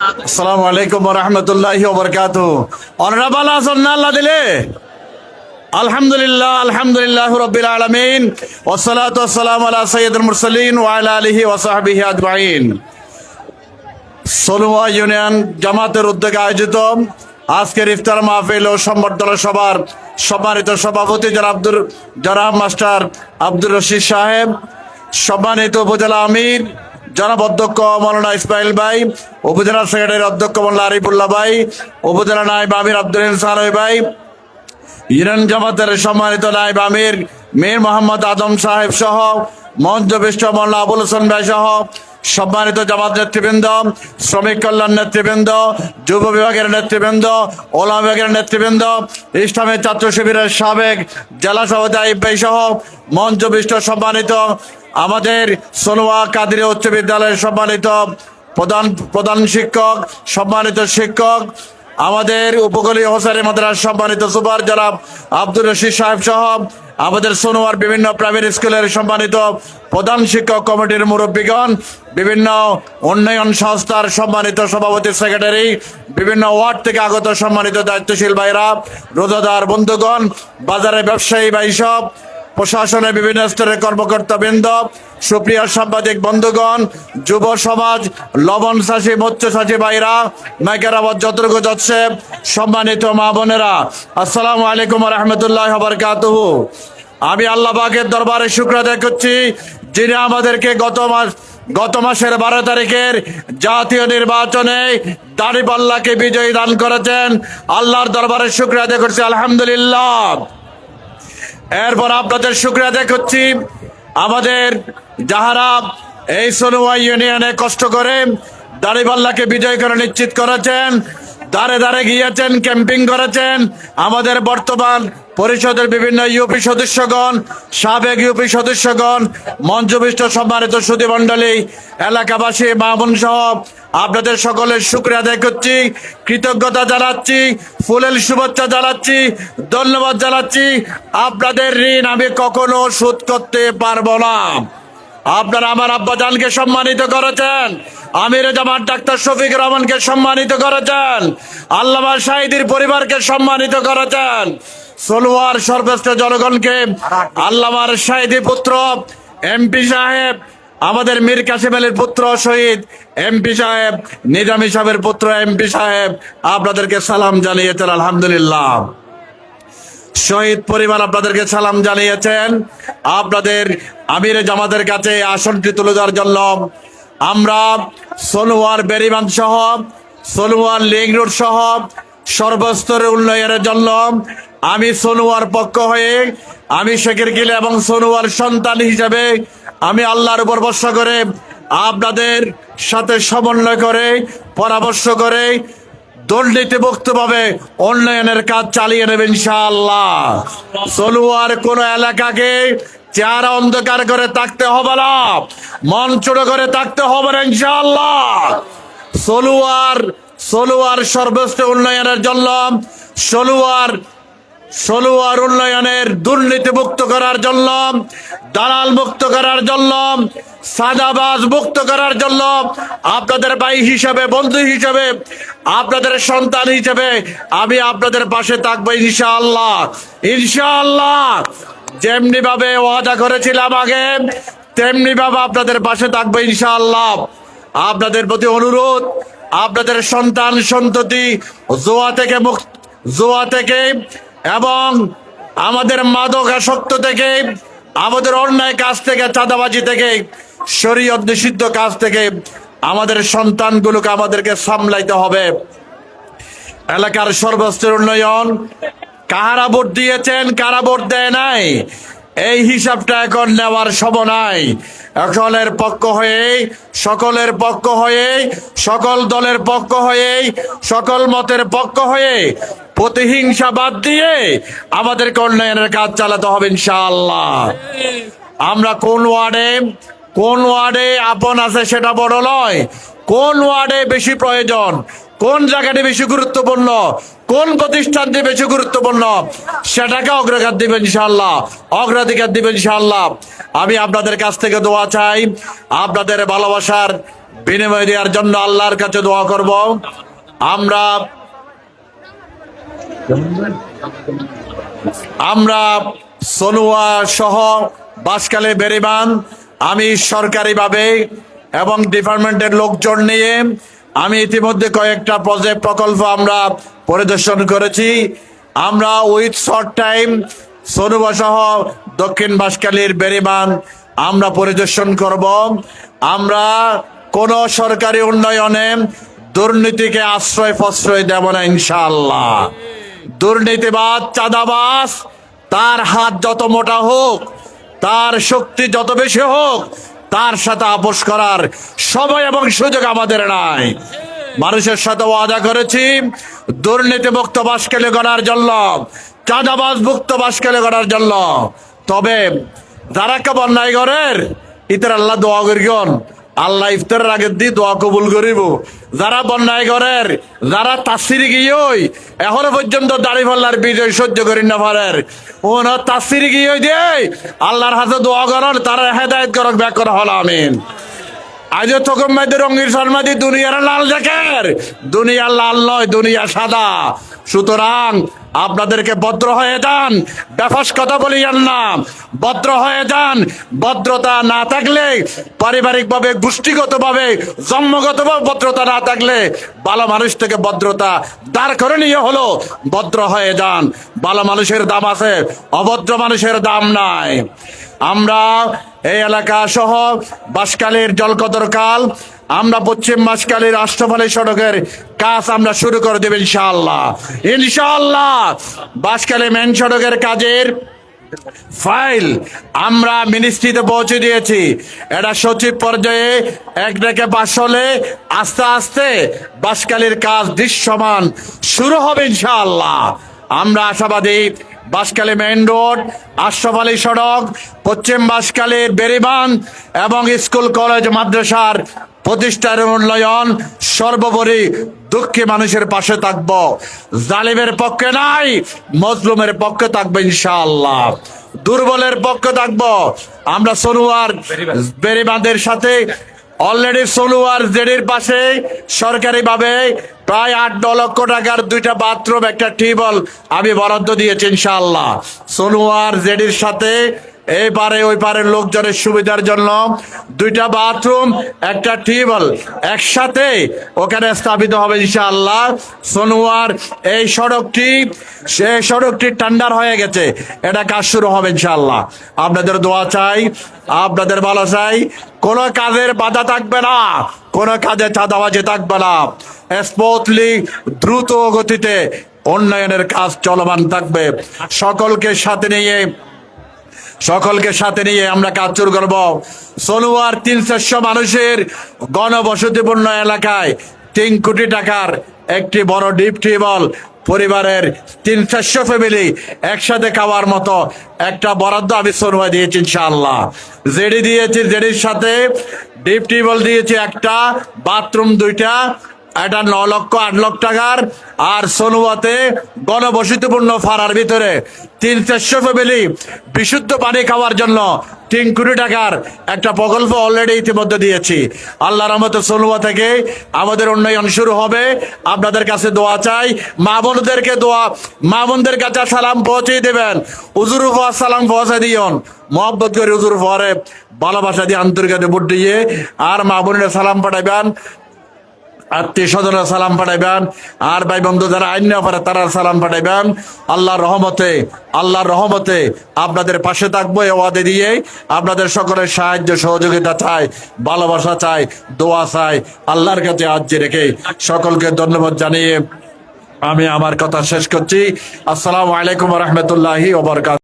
আসসালামু আলাইকুম ওয়া রাহমাতুল্লাহি ওয়া বারাকাতুহু। অনারেবল হাসান আল্লাহ দিলে আলহামদুলিল্লাহ রাব্বিল আলামিন ওয়াস সালাতু ওয়াস সালামু আলা সাইয়্যিদিল মুরসালিন ওয়া আলা আলিহি ওয়া সাহবিহি আজমাইন। সলুয়া ইউনিয়ন জামাতের উদ্যোগে আয়োজিত আজকের ইফতার মাহফিল ও সম্বর্ধনা সভার সম্মানিত সভাপতি জনাব মাস্টার আব্দুর রশিদ সাহেব, সম্মানিত উপজেলা আমির জনাব অধ্যক্ষ মৌলানা ইসমাইল ভাই, উপজেলা সেক্রেটারি অধ্যক্ষ মৌলানা আরিফুল্লাহ ভাই, উপজেলা নায়েব আমির আব্দুল সালাহ ভাই, ইউনিয়ন জামাতের সম্মানিত নায়েব আমির মীর মোহাম্মদ আদম সাহেব সহ মঞ্চবিষ্ট মৌলানা আবুল হোসেন ভাই সহ সম্মানিত জামাত নেতৃবৃন্দ, শ্রমিক কল্যাণ নেতৃবৃন্দ, যুব বিভাগের নেতৃবৃন্দ, ওলামা বিভাগের নেতৃবৃন্দ, ইসলামী ছাত্র শিবিরের সাবেক জেলা সভাপতি আইব ভাই সহ মঞ্চবিষ্ট সম্মানিত আমাদের সোনোয়া কাদির উচ্চ বিদ্যালয়ের সম্মানিত প্রধান শিক্ষক, সম্মানিত শিক্ষক, আমাদের উপকূলীয় হোসেন মাদ্রাস সম্মানিত সুপার জনাব আব্দুর রশিদ সাহেব সহ আমাদের সোনোয়ার বিভিন্ন প্রাইমারি স্কুলের সম্মানিত প্রধান শিক্ষক কমিটির মুরব্বীগণ, বিভিন্ন উন্নয়ন সংস্থার সম্মানিত সভাপতি সেক্রেটারি, বিভিন্ন ওয়ার্ড থেকে আগত সম্মানিত দায়িত্বশীল ভাইরা, রোজাদার বন্ধুগণ, বাজারে ব্যবসায়ী ভাই সব, প্রশাসনের বিভিন্ন স্তরের কর্মকর্তাবৃন্দ, সুপ্রিয় সাংবাদিক বন্ধুগণ, যুব সমাজ, লবণ চাষী মৎস্য চাষী ভাইরা, মাইকের আওয়াজ যতটুকু যাচ্ছে, সম্মানিত মা বোনেরা, আসসালামু আলাইকুম ওয়া রাহমাতুল্লাহি ওয়া বারাকাতুহু। আমি আল্লাহ পাকের দরবারে শুকর আদায় করছি, যিনি আমাদেরকে গত মাসের 12 তারিখের জাতীয় নির্বাচনে দাঁড়িপাল্লাকে বিজয়ী দান করেছেন। আল্লাহর দরবারে শুকর আদায় করছি, আলহামদুলিল্লাহ। এরপর আপনাদের শুকরিয়া আদায় করছি, আমাদের যাহারা এই সোনোয়া ইউনিয়নে কষ্ট করে দাঁড়িপাল্লাকে বিজয় করে নিশ্চিত করেছেন, দাঁড়ে দাঁড়ে গিয়েছেন, ক্যাম্পিং করেছেন, আমাদের বর্তমান পরিষদের বিভিন্ন ইউপি সদস্যগণ, সাবেক ইউপি সদস্যগণ, মঞ্চবিষ্ট সম্মানিত সুধী মণ্ডলী, এলাকাবাসী, মামুন সহ আপনাদের সকলের শুকরিয়া আদায় করছি, কৃতজ্ঞতা জানাচ্ছি, ফুলেল শুভেচ্ছা জানাচ্ছি, ধন্যবাদ জানাচ্ছি। আপনাদের ঋণ আমি কখনো শোধ করতে পারবো না। আপনারা আমার আব্বাজানকে সম্মানিত করেছেন, আমির জামাত ডাক্তার শফিক রহমানকে সম্মানিত করেছেন, আল্লামা শাহিদীর পরিবারকে সম্মানিত করেছেন, সোনোয়ার সর্বশ্রেষ্ঠ জনগণকে আল্লামার শাহিদী পুত্র এমপি সাহেব, আমাদের মীর কাসিম আলীর পুত্র শহীদ এমপি সাহেব, নিজামী সাহেবের পুত্র এমপি সাহেব আপনাদেরকে সালাম জানিয়েছেন, আলহামদুলিল্লাহ। শহীদ পরিবার আপনাদেরকে সালাম জানিয়েছেন। আপনাদের আমির জামাতের কাছে আসনটি তুলে দেওয়ার জন্য আমরা সোনোয়ার বেরিবান সহ, সোনোয়ার লিং রোড সহ সর্বস্তরের উন্নয়নের জন্য আমি সোনোয়ার পক্ষ হয়ে, আমি শেখের গিলে এবং সোনোয়ার সন্তান হিসেবে আমি আল্লাহর উপর ভরসা করে আপনাদের সাথে সমন্বয় করে পরামর্শ করে দুর্নীতিমুক্তভাবে উন্নয়নের কাজ চালিয়ে নেবে ইনশাআল্লাহ। সোনোয়ার কোন এলাকাকে চেহারা অন্ধকার করে থাকতে হবে না, মন ছোট করে থাকতে হবে না ইনশাআল্লাহ। সোনোয়ার সর্বশ্রেষ্ঠ উন্নয়নের জন্য সোনোয়ার উন্নয়নের দুর্নীতি মুক্ত করার জন্য, দালাল মুক্ত করার জন্য, সাদাবাজ মুক্ত করার জন্য আপনাদের ভাই হিসাবে, বন্ধু হিসাবে, আপনাদের সন্তান হিসাবে আমি আপনাদের পাশে থাকবো ইনশাআল্লাহ। ইনশাআল্লাহ যেমনি ভাবে ওয়াদা করেছিলাম আগে, তেমনি ভাবে আপনাদের পাশে থাকবো ইনশাআল্লাহ। আপনাদের প্রতি অনুরোধ, আপনাদের সন্তান সন্ততি জুয়া থেকে এবং আমাদের মাদকাসক্ত থেকে, আমাদের অন্যায় কাজ থেকে, চাঁদাবাজি থেকে, শরীয়ত নিষিদ্ধ কাজ থেকে আমাদের সন্তানগুলোকে আমাদেরকে সামলাইতে হবে। এলাকার সর্বস্তরের উন্নয়ন, কারা ভোট দিয়েছেন, কারা ভোট দেয় নাই, এই হিসাবটা এখন নেওয়ার সময় নাই। সকলের পক্ষ হয়ে, সকল দলের পক্ষ হয়ে, সকল মতের পক্ষ হয়ে প্রতিহিংসা বাদ দিয়ে আমাদেরকে উন্নয়নের কাজ চালাতে হবে ইনশাআল্লাহ। আমরা কোন ওয়ার্ডে আপন আছে সেটা বড় নয়, কোন ওয়ার্ডে বেশি প্রয়োজন, কোন জায়গাটি বেশি গুরুত্বপূর্ণ, কোন প্রতিষ্ঠানটি বেশি গুরুত্বপূর্ণ সেটাকে অগ্রাধিকার দিবেন ইনশাআল্লাহ। আমি আপনাদের কাছ থেকে দোয়া চাই, আপনাদের ভালোবাসার বিনিময় দেওয়ার জন্য আল্লাহর কাছে দোয়া করব। আমরা সনুয়া সহ বাঁশখালী বেড়িবাঁধ আমি সরকারিভাবে এবং ডিপার্টমেন্টের লোকজন নিয়ে আমি ইতিমধ্যে কয়েকটা প্রকল্প আমরা পরিদর্শন করেছি। আমরা উইথ শর্ট টাইম সনুয়া সহ দক্ষিণ বাঁশখালীর বেড়িবাঁধ আমরা পরিদর্শন করব। আমরা কোন সরকারি উন্নয়নে দুর্নীতিকে আশ্রয় প্রশ্রয় দেব না ইনশাআল্লাহ। দুর্নীতিবাদ চাঁদাবাজ তার হাত যত মোটা হোক, তার শক্তি যত বেশি হোক, তার সাথে আপোষ করার সময় এবং সুযোগ আমাদের নাই। মানুষের সাথে ওয়াদা করেছি দুর্নীতি মুক্ত বাঁশখালী করার জন্য, চাঁদাবাজ মুক্ত বাঁশখালী করার জন্য। তবে যারা কেবল অন্যায় করেন ইতার আল্লাহ দোয়া করিগন, আল্লাহ ইফতারের আগের দিয়ে দোয়া কবুল করিব। যারা বন্যায় করেন, যারা তাসির গিয়ে এখনো পর্যন্ত দাড়ি পাল্লার বিজয় সহ্য করি না পারেন, ও না তাসির গিয়ে দিয়ে আল্লাহর হাতে দোয়া করেন, তারা হেদায়ত করক ব্যাক করা হল আমিন। আজ তখন মেয়েদের রঙির শর্মাদি দুনিয়ার লাল দেখের, দুনিয়ার লাল নয়, দুনিয়া সাদা। সুতরাং আপনাদেরকে ভদ্র হয়ে যান, বেফাস কথা বলিয়েন না, ভদ্র হয়ে যান। ভদ্রতা না থাকলে, পারিবারিকভাবে গোষ্ঠীগতভাবে জন্মগতভাবে ভদ্রতা না থাকলে ভালো মানুষ থেকে ভদ্রতা দাঁড় করে নিয়ে হলো ভদ্র হয়ে যান। ভালো মানুষের দাম আছে, অভদ্র মানুষের দাম নাই। আমরা এই এলাকা সহ বাঁশখালীর জলকদর কাল আমরা পশ্চিম বাঁশখালীর আষ্টফালী সড়কের কাজ আমরা শুরু করে দেব ইনশাআল্লাহ। ইনশাআল্লাহ বাঁশখালী মেন সড়কের কাজের ফাইল আমরা মিনিস্ট্রিতে পৌঁছে দিয়েছি। এটা সচিব পর্যায়ে একটাকে পাশ হলে আস্তে আস্তে বাঁশখালীর কাজ দৃশ্যমান শুরু হবে ইনশাআল্লাহ। আমরা আশাবাদী বাঁশখালী মেইন রোড, আশরাফ আলী সড়ক, পশ্চিম বাঁশখালীর বেড়িবাঁধ এবং স্কুল কলেজ মাদ্রাসার প্রতিষ্ঠার উন্নয়ন, সর্বোপরি দুঃখী মানুষের পাশে থাকব। জালিমের পক্ষে নাই, মজলুমের পক্ষে থাকবে ইনশাআল্লাহ, দুর্বলের পক্ষে থাকব। আমরা সনুয়ার বেড়িবাঁধের সাথে অলরেডি সনুয়ার জেডির পাশে সরকারিভাবে প্রায় 8-9 লক্ষ টাকার 2টা বাথরুম, একটা টিউবওয়েল আমি বরাদ্দ দিয়েছি ইনশাআল্লাহ। সনুয়ার জেডির সাথে এই পারে ওই পারের লোকজনের সুবিধার জন্য 2টা বাথরুম, একটা টিউবওয়েল একসাথে ওখানে স্থাপিত হবে ইনশাআল্লাহ। সনুয়ার এই সড়কটি, সেই সড়কটি টেন্ডার হয়ে গেছে, এটা কাজ শুরু হবে ইনশাআল্লাহ। আপনাদের দোয়া চাই, আপনাদের ভালো চাই। কোনো কাজের বাধা থাকবে না, কোনো কাজে চাঁদাবাজি থাকবে না। স্মুথলি দ্রুত গতিতে উন্নয়নের কাজ চলমান থাকবে। সকলকে সাথে নিয়ে আমরা কাজ শুরু করব। সনুয়ার 300 মানুষের গণবসতিপূর্ণ এলাকায় 3 কোটি টাকার একটি বড় ডিপ টিউবওয়েল, পরিবারের 300 ফ্যামিলি একসাথে খাওয়ার মতো একটা বরাদ্দ আমি সনুয়া দিয়েছি ইনশাআল্লাহ। জেডি দিয়েছি, জেডির সাথে ডিপ টিউবওয়েল দিয়েছি একটা, বাথরুম 2টা, এটা 9 লক্ষ 8 লাখ টাকার। আর সনুয়াতে গণবসতিপূর্ণ ফাড়ার ভিতরে 300 ফ্যামিলি বিশুদ্ধ পানি খাওয়ার জন্য 3 কোটি টাকার একটা প্রকল্প অলরেডি ইতিমধ্যে দিয়েছি। আল্লাহর রহমতে সনুয়া থেকে আমাদের উন্নয়ন শুরু হবে। আপনাদের কাছে দোয়া চাই, মা বোনদের কাছে সালাম পৌঁছে দেবেন। হুজুর সালাম পৌঁছে দিয়ন, মোহাব্বত করে হুজুর পরে ভালোবাসা দিয়ে আন্তরিকতা বুট দিয়ে আর মা বোনের সালাম পাঠাইবেন, আত্মীয় স্বজনের সালাম পাঠাইবেন, আর ভাই বন্ধু যারা আইন না পারে তারা সালাম পাঠাইবেন। আল্লাহর রহমতে আপনাদের পাশে থাকবো এ ওয়াদা দিয়ে। আপনাদের সকলের সাহায্য সহযোগিতা চাই, ভালোবাসা চাই, দোয়া চাই। আল্লাহর কাছে আর্জি রেখে সকলকে ধন্যবাদ জানিয়ে আমি আমার কথা শেষ করছি। আসসালামু আলাইকুম ওয়া রাহমাতুল্লাহি ওয়া বারাকাতুহু।